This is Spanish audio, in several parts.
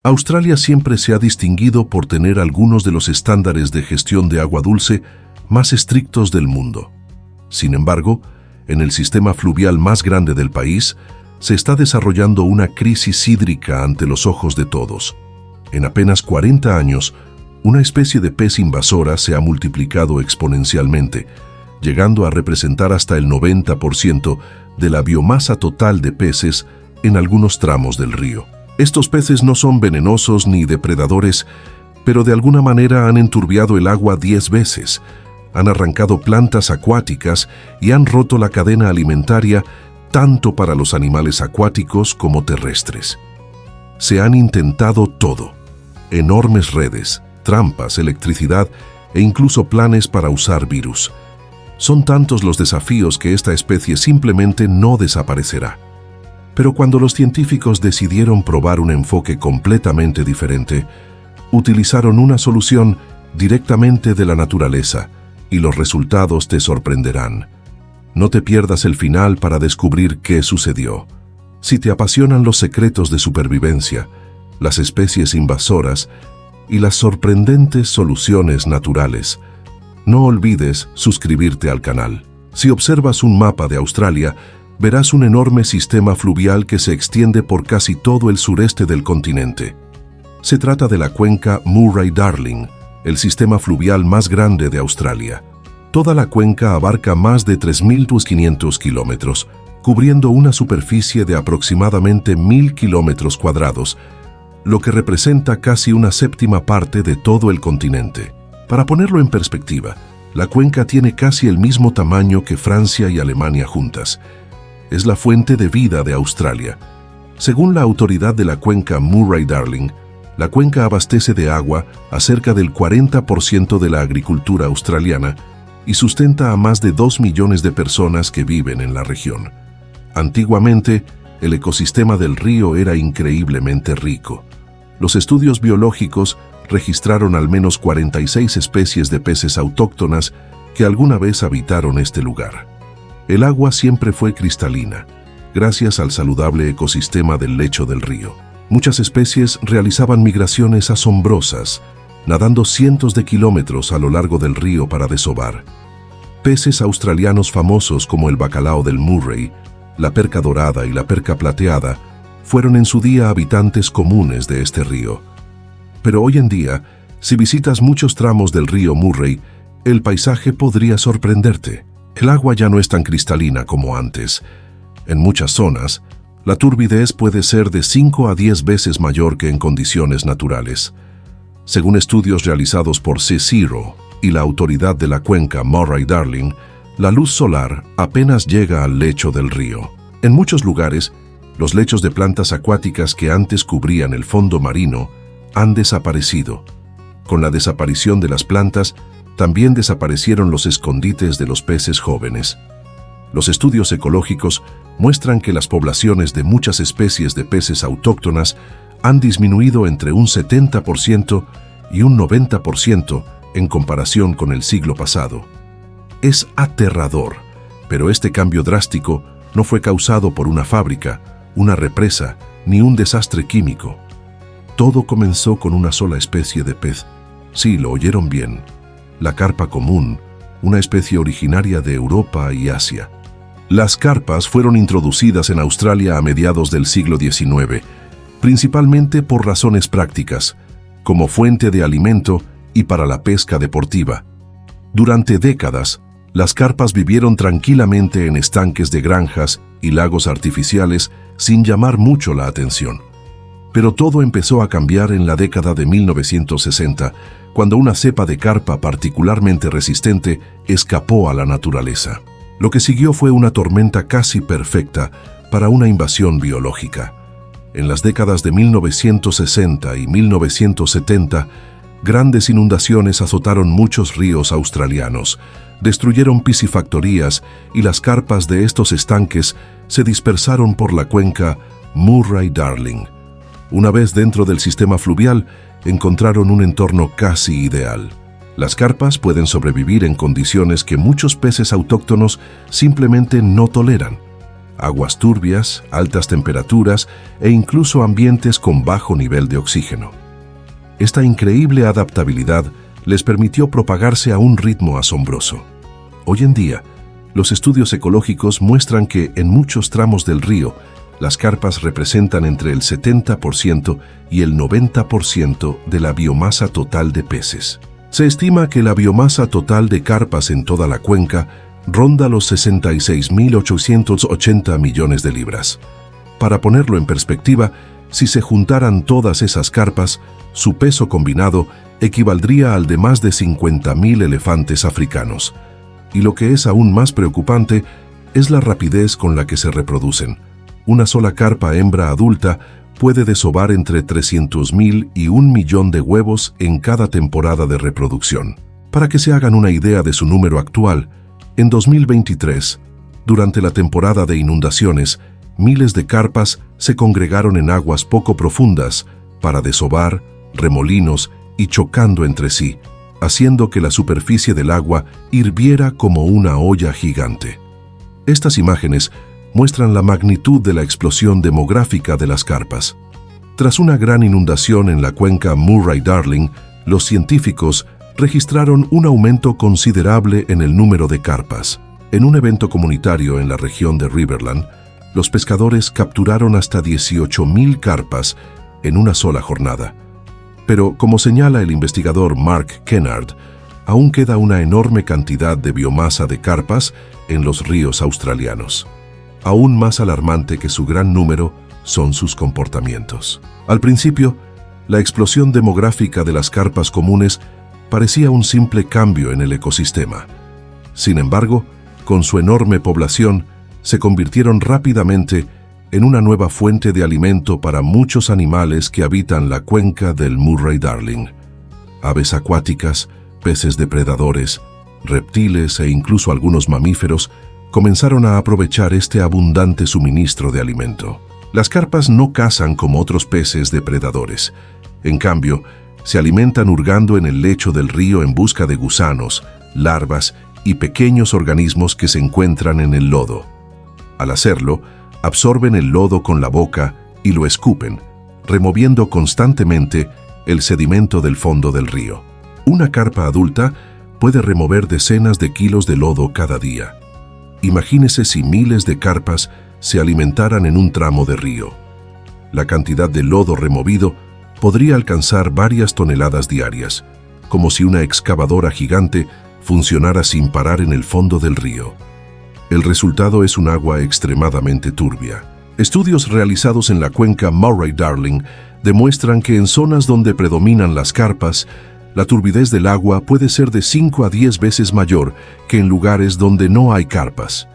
Australia siempre se ha distinguido por tener algunos de los estándares de gestión de agua dulce más estrictos del mundo. Sin embargo, en el sistema fluvial más grande del país, se está desarrollando una crisis hídrica ante los ojos de todos. En apenas 40 años, una especie de pez invasora se ha multiplicado exponencialmente, llegando a representar hasta el 90% de la biomasa total de peces en algunos tramos del río. Estos peces no son venenosos ni depredadores, pero de alguna manera han enturbiado el agua 10 veces, han arrancado plantas acuáticas y han roto la cadena alimentaria tanto para los animales acuáticos como terrestres. Se han intentado todo: enormes redes, trampas, electricidad e incluso planes para usar virus. Son tantos los desafíos que esta especie simplemente no desaparecerá. Pero cuando los científicos decidieron probar un enfoque completamente diferente, utilizaron una solución directamente de la naturaleza, y los resultados te sorprenderán. No te pierdas el final para descubrir qué sucedió. Si te apasionan los secretos de supervivencia, las especies invasoras y las sorprendentes soluciones naturales, no olvides suscribirte al canal. Si observas un mapa de Australia, verás un enorme sistema fluvial que se extiende por casi todo el sureste del continente. Se trata de la cuenca Murray-Darling, el sistema fluvial más grande de Australia. Toda la cuenca abarca más de 3.500 kilómetros, cubriendo una superficie de aproximadamente 1.000 kilómetros cuadrados, lo que representa casi una séptima parte de todo el continente. Para ponerlo en perspectiva, la cuenca tiene casi el mismo tamaño que Francia y Alemania juntas. Es la fuente de vida de Australia. Según la autoridad de la cuenca Murray-Darling, la cuenca abastece de agua a cerca del 40% de la agricultura australiana y sustenta a más de 2 millones de personas que viven en la región. Antiguamente, el ecosistema del río era increíblemente rico. Los estudios biológicos registraron al menos 46 especies de peces autóctonas que alguna vez habitaron este lugar. El agua siempre fue cristalina, gracias al saludable ecosistema del lecho del río. Muchas especies realizaban migraciones asombrosas, nadando cientos de kilómetros a lo largo del río para desovar. Peces australianos famosos como el bacalao del Murray, la perca dorada y la perca plateada fueron en su día habitantes comunes de este río. Pero hoy en día, si visitas muchos tramos del río Murray, el paisaje podría sorprenderte. El agua ya no es tan cristalina como antes. En muchas zonas, la turbidez puede ser de 5 a 10 veces mayor que en condiciones naturales. Según estudios realizados por CSIRO y la autoridad de la cuenca Murray-Darling, la luz solar apenas llega al lecho del río. En muchos lugares, los lechos de plantas acuáticas que antes cubrían el fondo marino han desaparecido. Con la desaparición de las plantas, también desaparecieron los escondites de los peces jóvenes. Los estudios ecológicos muestran que las poblaciones de muchas especies de peces autóctonas han disminuido entre un 70% y un 90% en comparación con el siglo pasado. Es aterrador, pero este cambio drástico no fue causado por una fábrica, una represa, ni un desastre químico. Todo comenzó con una sola especie de pez. Sí, lo oyeron bien. La carpa común, una especie originaria de Europa y Asia. Las carpas fueron introducidas en Australia a mediados del siglo XIX, principalmente por razones prácticas, como fuente de alimento y para la pesca deportiva. Durante décadas, las carpas vivieron tranquilamente en estanques de granjas y lagos artificiales sin llamar mucho la atención. Pero todo empezó a cambiar en la década de 1960, cuando una cepa de carpa particularmente resistente escapó a la naturaleza. Lo que siguió fue una tormenta casi perfecta para una invasión biológica. En las décadas de 1960 y 1970, grandes inundaciones azotaron muchos ríos australianos, destruyeron piscifactorías y las carpas de estos estanques se dispersaron por la cuenca Murray-Darling. Una vez dentro del sistema fluvial, encontraron un entorno casi ideal. Las carpas pueden sobrevivir en condiciones que muchos peces autóctonos simplemente no toleran. aguas turbias, altas temperaturas e incluso ambientes con bajo nivel de oxígeno. Esta increíble adaptabilidad les permitió propagarse a un ritmo asombroso. Hoy en día, los estudios ecológicos muestran que en muchos tramos del río, las carpas representan entre el 70% y el 90% de la biomasa total de peces. Se estima que la biomasa total de carpas en toda la cuenca ronda los 66.880 millones de libras. Para ponerlo en perspectiva, si se juntaran todas esas carpas, su peso combinado equivaldría al de más de 50.000 elefantes africanos. Y lo que es aún más preocupante es la rapidez con la que se reproducen. Una sola carpa hembra adulta puede desovar entre 300.000 y 1 millón de huevos en cada temporada de reproducción. Para que se hagan una idea de su número actual, en 2023, durante la temporada de inundaciones, miles de carpas se congregaron en aguas poco profundas para desovar, remolinos y chocando entre sí, haciendo que la superficie del agua hirviera como una olla gigante. Estas imágenes muestran la magnitud de la explosión demográfica de las carpas. Tras una gran inundación en la cuenca Murray-Darling, los científicos registraron un aumento considerable en el número de carpas. En un evento comunitario en la región de Riverland, los pescadores capturaron hasta 18.000 carpas en una sola jornada. Pero, como señala el investigador Mark Kennard, aún queda una enorme cantidad de biomasa de carpas en los ríos australianos. Aún más alarmante que su gran número son sus comportamientos. Al principio, la explosión demográfica de las carpas comunes parecía un simple cambio en el ecosistema. Sin embargo, con su enorme población, se convirtieron rápidamente en una nueva fuente de alimento para muchos animales que habitan la cuenca del Murray-Darling. Aves acuáticas, peces depredadores, reptiles e incluso algunos mamíferos comenzaron a aprovechar este abundante suministro de alimento. Las carpas no cazan como otros peces depredadores. En cambio, se alimentan hurgando en el lecho del río en busca de gusanos, larvas y pequeños organismos que se encuentran en el lodo. Al hacerlo, absorben el lodo con la boca y lo escupen, removiendo constantemente el sedimento del fondo del río. Una carpa adulta puede remover decenas de kilos de lodo cada día. Imagínese si miles de carpas se alimentaran en un tramo de río. La cantidad de lodo removido podría alcanzar varias toneladas diarias, como si una excavadora gigante funcionara sin parar en el fondo del río. El resultado es un agua extremadamente turbia. Estudios realizados en la cuenca Murray-Darling demuestran que en zonas donde predominan las carpas, la turbidez del agua puede ser de 5 a 10 veces mayor que en lugares donde no hay carpas.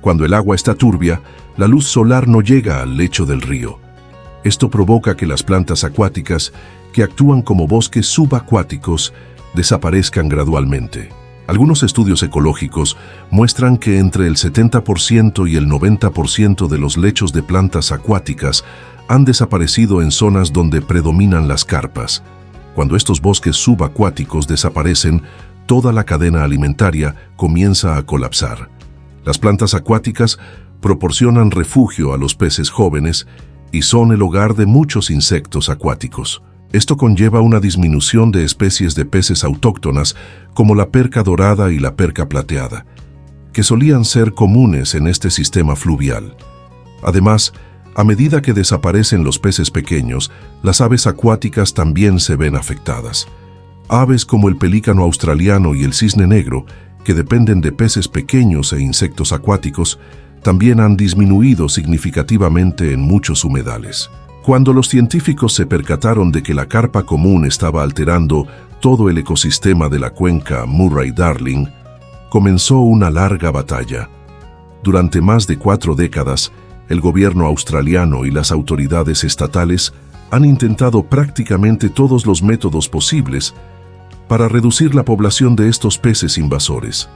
Cuando el agua está turbia, la luz solar no llega al lecho del río. Esto provoca que las plantas acuáticas, que actúan como bosques subacuáticos, desaparezcan gradualmente. Algunos estudios ecológicos muestran que entre el 70% y el 90% de los lechos de plantas acuáticas han desaparecido en zonas donde predominan las carpas. Cuando estos bosques subacuáticos desaparecen, toda la cadena alimentaria comienza a colapsar. Las plantas acuáticas proporcionan refugio a los peces jóvenes y son el hogar de muchos insectos acuáticos. Esto conlleva una disminución de especies de peces autóctonas como la perca dorada y la perca plateada, que solían ser comunes en este sistema fluvial. Además, a medida que desaparecen los peces pequeños, las aves acuáticas también se ven afectadas. Aves como el pelícano australiano y el cisne negro, que dependen de peces pequeños e insectos acuáticos, también han disminuido significativamente en muchos humedales. Cuando los científicos se percataron de que la carpa común estaba alterando todo el ecosistema de la cuenca Murray-Darling, comenzó una larga batalla. Durante más de 4 décadas, el gobierno australiano y las autoridades estatales han intentado prácticamente todos los métodos posibles para reducir la población de estos peces invasores.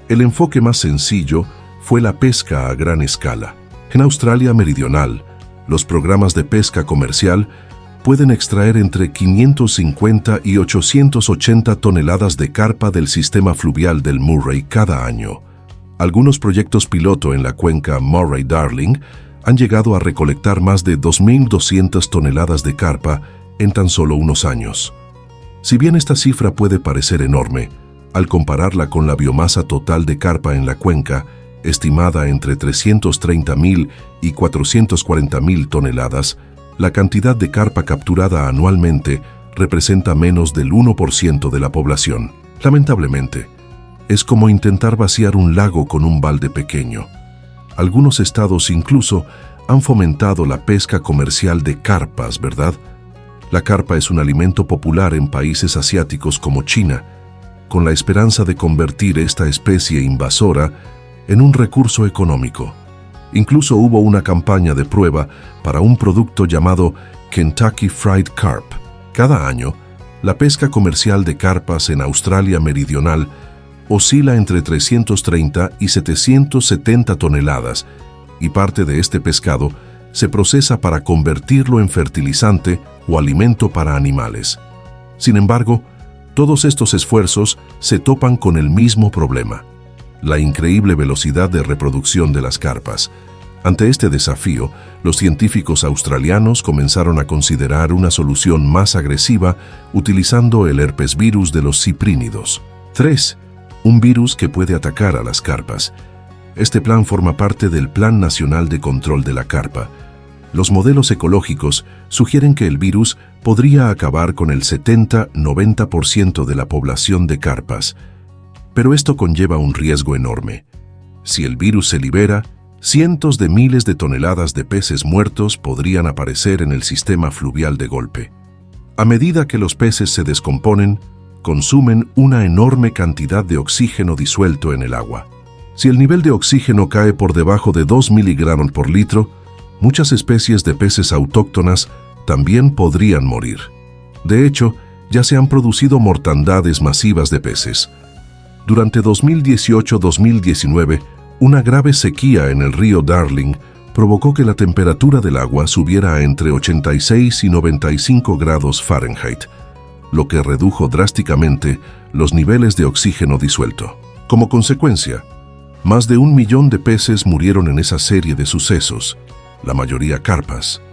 El enfoque más sencillo fue la pesca a gran escala. En Australia Meridional, los programas de pesca comercial pueden extraer entre 550 y 880 toneladas de carpa del sistema fluvial del Murray cada año. Algunos proyectos piloto en la cuenca Murray-Darling han llegado a recolectar más de 2.200 toneladas de carpa en tan solo unos años. Si bien esta cifra puede parecer enorme, al compararla con la biomasa total de carpa en la cuenca, estimada entre 330.000 y 440.000 toneladas, la cantidad de carpa capturada anualmente representa menos del 1% de la población. Lamentablemente, es como intentar vaciar un lago con un balde pequeño. Algunos estados incluso han fomentado la pesca comercial de carpas, ¿verdad? La carpa es un alimento popular en países asiáticos como China, con la esperanza de convertir esta especie invasora en un recurso económico. Incluso hubo una campaña de prueba para un producto llamado Kentucky Fried Carp. Cada año, la pesca comercial de carpas en Australia Meridional oscila entre 330 y 770 toneladas, y parte de este pescado se procesa para convertirlo en fertilizante o alimento para animales. Sin embargo, todos estos esfuerzos se topan con el mismo problema: la increíble velocidad de reproducción de las carpas. Ante este desafío, los científicos australianos comenzaron a considerar una solución más agresiva utilizando el herpesvirus de los ciprínidos. 3. Un virus que puede atacar a las carpas. Este plan forma parte del Plan Nacional de Control de la Carpa. Los modelos ecológicos sugieren que el virus podría acabar con el 70-90% de la población de carpas. Pero esto conlleva un riesgo enorme. Si el virus se libera, cientos de miles de toneladas de peces muertos podrían aparecer en el sistema fluvial de golpe. A medida que los peces se descomponen, consumen una enorme cantidad de oxígeno disuelto en el agua. Si el nivel de oxígeno cae por debajo de 2 miligramos por litro, muchas especies de peces autóctonas también podrían morir. De hecho, ya se han producido mortandades masivas de peces. Durante 2018-2019, una grave sequía en el río Darling provocó que la temperatura del agua subiera a entre 86 y 95 grados Fahrenheit, lo que redujo drásticamente los niveles de oxígeno disuelto. Como consecuencia, más de 1 millón de peces murieron en esa serie de sucesos, la mayoría carpas.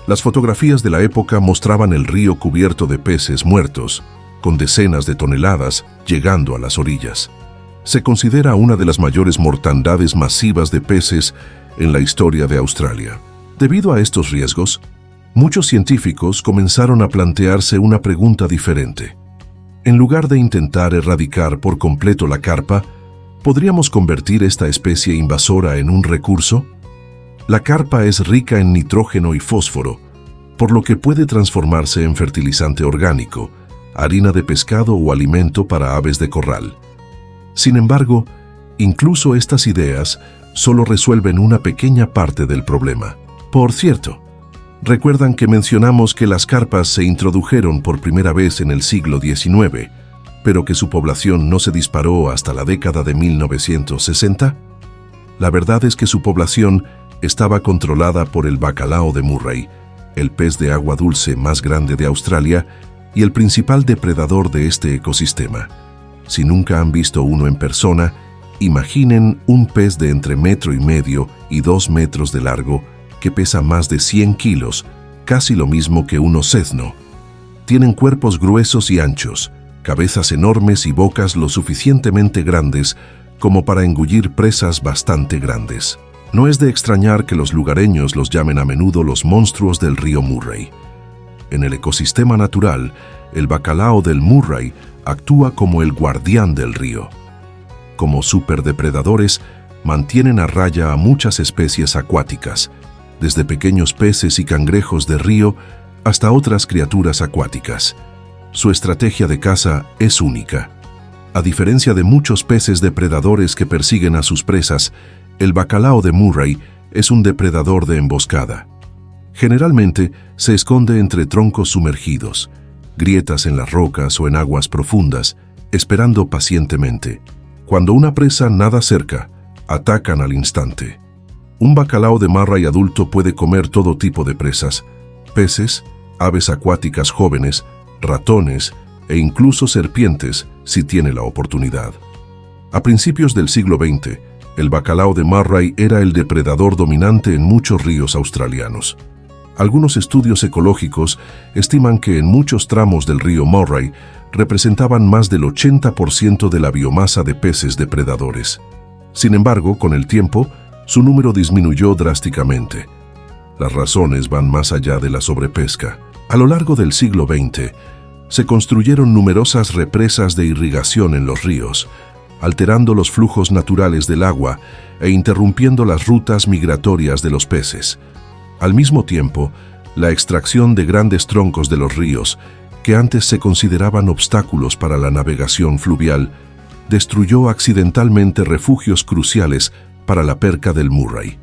Las fotografías de la época mostraban el río cubierto de peces muertos, con decenas de toneladas llegando a las orillas. Se considera una de las mayores mortandades masivas de peces en la historia de Australia. Debido a estos riesgos, muchos científicos comenzaron a plantearse una pregunta diferente. En lugar de intentar erradicar por completo la carpa, ¿podríamos convertir esta especie invasora en un recurso? La carpa es rica en nitrógeno y fósforo, por lo que puede transformarse en fertilizante orgánico, harina de pescado o alimento para aves de corral. Sin embargo, incluso estas ideas solo resuelven una pequeña parte del problema. Por cierto, recuerdan que mencionamos que las carpas se introdujeron por primera vez en el siglo XIX, pero que su población no se disparó hasta la década de 1960? La verdad es que su población estaba controlada por el bacalao de Murray, el pez de agua dulce más grande de Australia y el principal depredador de este ecosistema. Si nunca han visto uno en persona, imaginen un pez de entre 1,5 metros y 2 metros de largo que pesa más de 100 kilos, casi lo mismo que un océzno. Tienen cuerpos gruesos y anchos, cabezas enormes y bocas lo suficientemente grandes como para engullir presas bastante grandes. No es de extrañar que los lugareños los llamen a menudo los monstruos del río Murray. En el ecosistema natural, el bacalao del Murray actúa como el guardián del río. Como superdepredadores, mantienen a raya a muchas especies acuáticas, desde pequeños peces y cangrejos de río hasta otras criaturas acuáticas. Su estrategia de caza es única. A diferencia de muchos peces depredadores que persiguen a sus presas, el bacalao de Murray es un depredador de emboscada. Generalmente se esconde entre troncos sumergidos, grietas en las rocas o en aguas profundas, esperando pacientemente. Cuando una presa nada cerca, atacan al instante. Un bacalao de Murray adulto puede comer todo tipo de presas: peces, aves acuáticas jóvenes, ratones e incluso serpientes si tiene la oportunidad. A principios del siglo XX, El bacalao de Murray era el depredador dominante en muchos ríos australianos. Algunos estudios ecológicos estiman que en muchos tramos del río Murray representaban más del 80% de la biomasa de peces depredadores. Sin embargo, con el tiempo, su número disminuyó drásticamente. Las razones van más allá de la sobrepesca. A lo largo del siglo XX, se construyeron numerosas represas de irrigación en los ríos, alterando los flujos naturales del agua e interrumpiendo las rutas migratorias de los peces. Al mismo tiempo, la extracción de grandes troncos de los ríos, que antes se consideraban obstáculos para la navegación fluvial, destruyó accidentalmente refugios cruciales para la perca del Murray.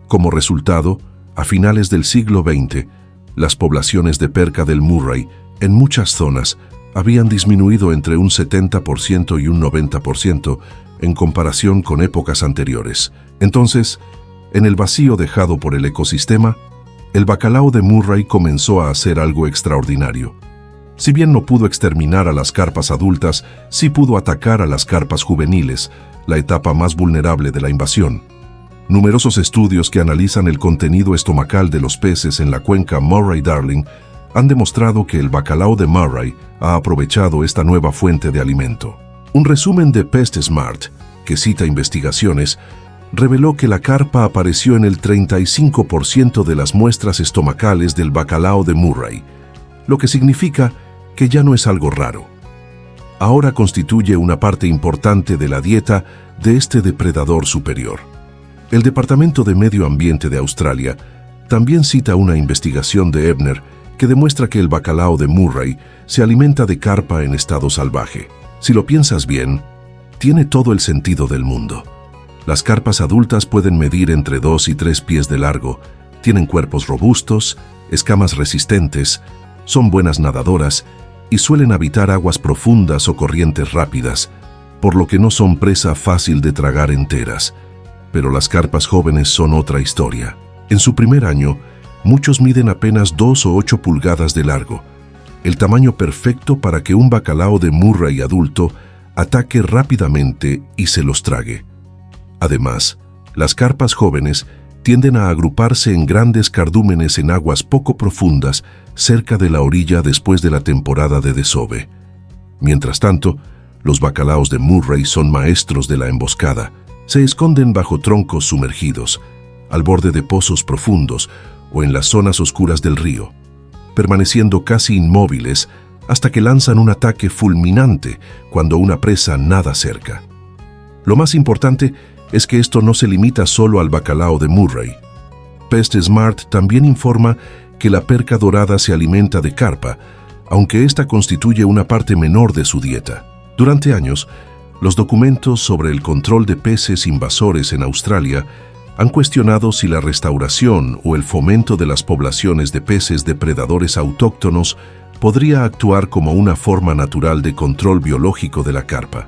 Como resultado, a finales del siglo XX, las poblaciones de perca del Murray en muchas zonas habían disminuido entre un 70% y un 90% en comparación con épocas anteriores. Entonces, en el vacío dejado por el ecosistema, el bacalao de Murray comenzó a hacer algo extraordinario. Si bien no pudo exterminar a las carpas adultas, sí pudo atacar a las carpas juveniles, la etapa más vulnerable de la invasión. Numerosos estudios que analizan el contenido estomacal de los peces en la cuenca Murray-Darling han demostrado que el bacalao de Murray ha aprovechado esta nueva fuente de alimento. Un resumen de PestSmart, que cita investigaciones, reveló que la carpa apareció en el 35% de las muestras estomacales del bacalao de Murray, lo que significa que ya no es algo raro. Ahora constituye una parte importante de la dieta de este depredador superior. El Departamento de Medio Ambiente de Australia también cita una investigación de Ebner que demuestra que el bacalao de Murray se alimenta de carpa en estado salvaje. Si lo piensas bien, tiene todo el sentido del mundo. Las carpas adultas pueden medir entre 2 y 3 pies de largo, tienen cuerpos robustos, escamas resistentes, son buenas nadadoras y suelen habitar aguas profundas o corrientes rápidas, por lo que no son presa fácil de tragar enteras. Pero las carpas jóvenes son otra historia. En su primer año, muchos miden apenas 2 o 8 pulgadas de largo, el tamaño perfecto para que un bacalao de Murray adulto ataque rápidamente y se los trague. Además, las carpas jóvenes tienden a agruparse en grandes cardúmenes en aguas poco profundas cerca de la orilla después de la temporada de desove. Mientras tanto, los bacalaos de Murray son maestros de la emboscada. Se esconden bajo troncos sumergidos, al borde de pozos profundos o en las zonas oscuras del río, permaneciendo casi inmóviles hasta que lanzan un ataque fulminante cuando una presa nada cerca. Lo más importante es que esto no se limita solo al bacalao de Murray. PestSmart también informa que la perca dorada se alimenta de carpa, aunque esta constituye una parte menor de su dieta. Durante años, los documentos sobre el control de peces invasores en Australia han cuestionado si la restauración o el fomento de las poblaciones de peces depredadores autóctonos podría actuar como una forma natural de control biológico de la carpa.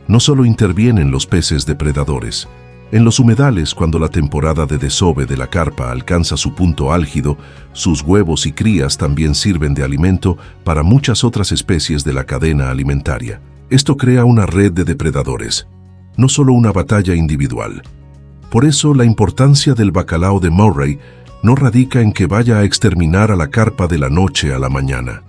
No solo intervienen los peces depredadores. En los humedales, cuando la temporada de desove de la carpa alcanza su punto álgido, sus huevos y crías también sirven de alimento para muchas otras especies de la cadena alimentaria. Esto crea una red de depredadores, no solo una batalla individual. Por eso, la importancia del bacalao de Murray no radica en que vaya a exterminar a la carpa de la noche a la mañana.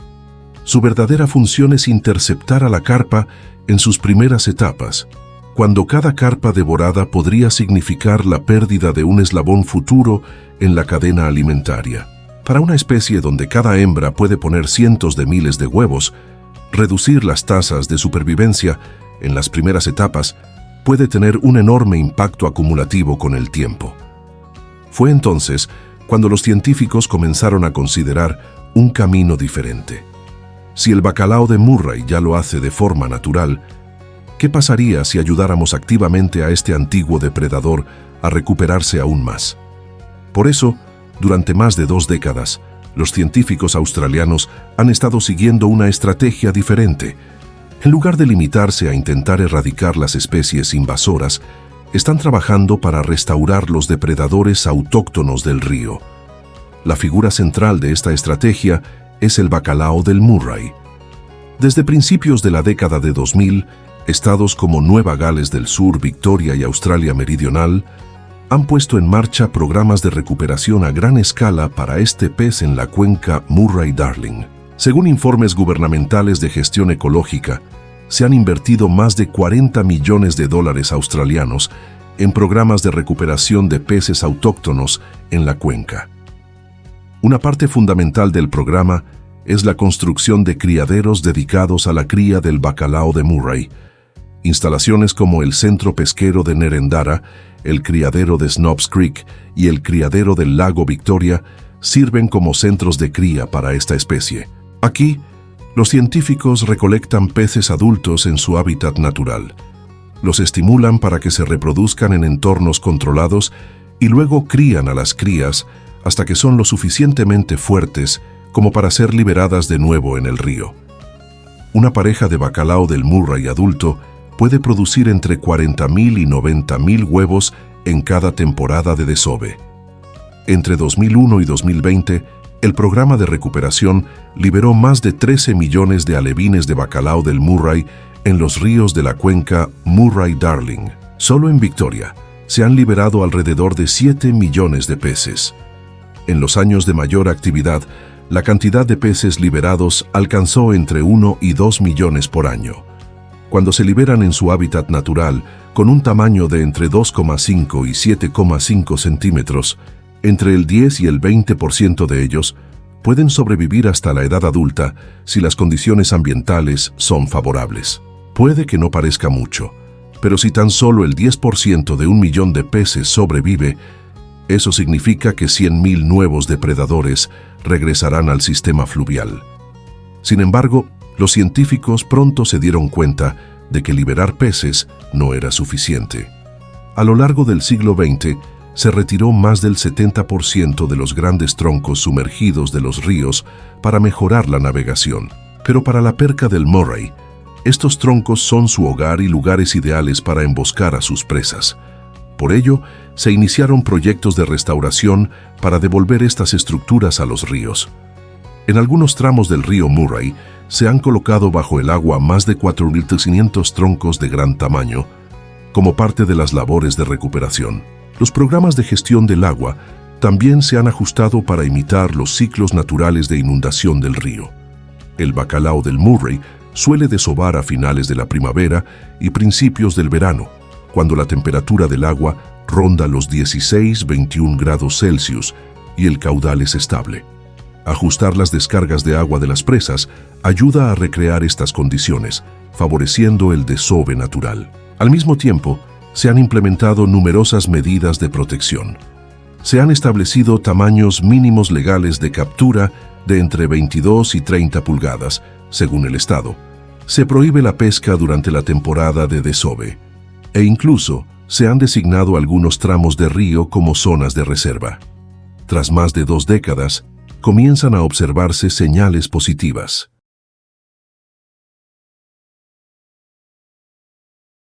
Su verdadera función es interceptar a la carpa en sus primeras etapas, cuando cada carpa devorada podría significar la pérdida de un eslabón futuro en la cadena alimentaria. Para una especie donde cada hembra puede poner cientos de miles de huevos, reducir las tasas de supervivencia en las primeras etapas puede tener un enorme impacto acumulativo con el tiempo. Fue entonces cuando los científicos comenzaron a considerar un camino diferente. Si el bacalao de Murray ya lo hace de forma natural, ¿qué pasaría si ayudáramos activamente a este antiguo depredador a recuperarse aún más? Por eso, durante más de 2 décadas, los científicos australianos han estado siguiendo una estrategia diferente. En lugar de limitarse a intentar erradicar las especies invasoras, están trabajando para restaurar los depredadores autóctonos del río. La figura central de esta estrategia es el bacalao del Murray. Desde principios de la década de 2000, estados como Nueva Gales del Sur, Victoria y Australia Meridional han puesto en marcha programas de recuperación a gran escala para este pez en la cuenca Murray-Darling. Según informes gubernamentales de gestión ecológica, se han invertido más de 40 millones de dólares australianos en programas de recuperación de peces autóctonos en la cuenca. Una parte fundamental del programa es la construcción de criaderos dedicados a la cría del bacalao de Murray. Instalaciones como el Centro Pesquero de Nerendara, el criadero de Snobs Creek y el criadero del lago Victoria sirven como centros de cría para esta especie. Aquí, los científicos recolectan peces adultos en su hábitat natural. Los estimulan para que se reproduzcan en entornos controlados y luego crían a las crías hasta que son lo suficientemente fuertes como para ser liberadas de nuevo en el río. Una pareja de bacalao del Murray adulto puede producir entre 40.000 y 90.000 huevos en cada temporada de desove. Entre 2001 y 2020, el programa de recuperación liberó más de 13 millones de alevines de bacalao del Murray en los ríos de la cuenca Murray-Darling. Solo en Victoria se han liberado alrededor de 7 millones de peces. En los años de mayor actividad, la cantidad de peces liberados alcanzó entre 1 y 2 millones por año. Cuando se liberan en su hábitat natural, con un tamaño de entre 2,5 y 7,5 centímetros, entre el 10 y el 20% de ellos pueden sobrevivir hasta la edad adulta si las condiciones ambientales son favorables. Puede que no parezca mucho, pero si tan solo el 10% de 1 millón de peces sobrevive, eso significa que 100.000 nuevos depredadores regresarán al sistema fluvial. Sin embargo, los científicos pronto se dieron cuenta de que liberar peces no era suficiente. A lo largo del siglo XX, se retiró más del 70% de los grandes troncos sumergidos de los ríos para mejorar la navegación. Pero para la perca del Murray, estos troncos son su hogar y lugares ideales para emboscar a sus presas. Por ello, se iniciaron proyectos de restauración para devolver estas estructuras a los ríos. En algunos tramos del río Murray, se han colocado bajo el agua más de 4.500 troncos de gran tamaño, como parte de las labores de recuperación. Los programas de gestión del agua también se han ajustado para imitar los ciclos naturales de inundación del río. El bacalao del Murray suele desovar a finales de la primavera y principios del verano, cuando la temperatura del agua ronda los 16-21 grados Celsius y el caudal es estable. Ajustar las descargas de agua de las presas ayuda a recrear estas condiciones, favoreciendo el desove natural. Al mismo tiempo, se han implementado numerosas medidas de protección. Se han establecido tamaños mínimos legales de captura de entre 22 y 30 pulgadas, según el estado. Se prohíbe la pesca durante la temporada de desove, e incluso se han designado algunos tramos de río como zonas de reserva. Tras más de 2 décadas, comienzan a observarse señales positivas.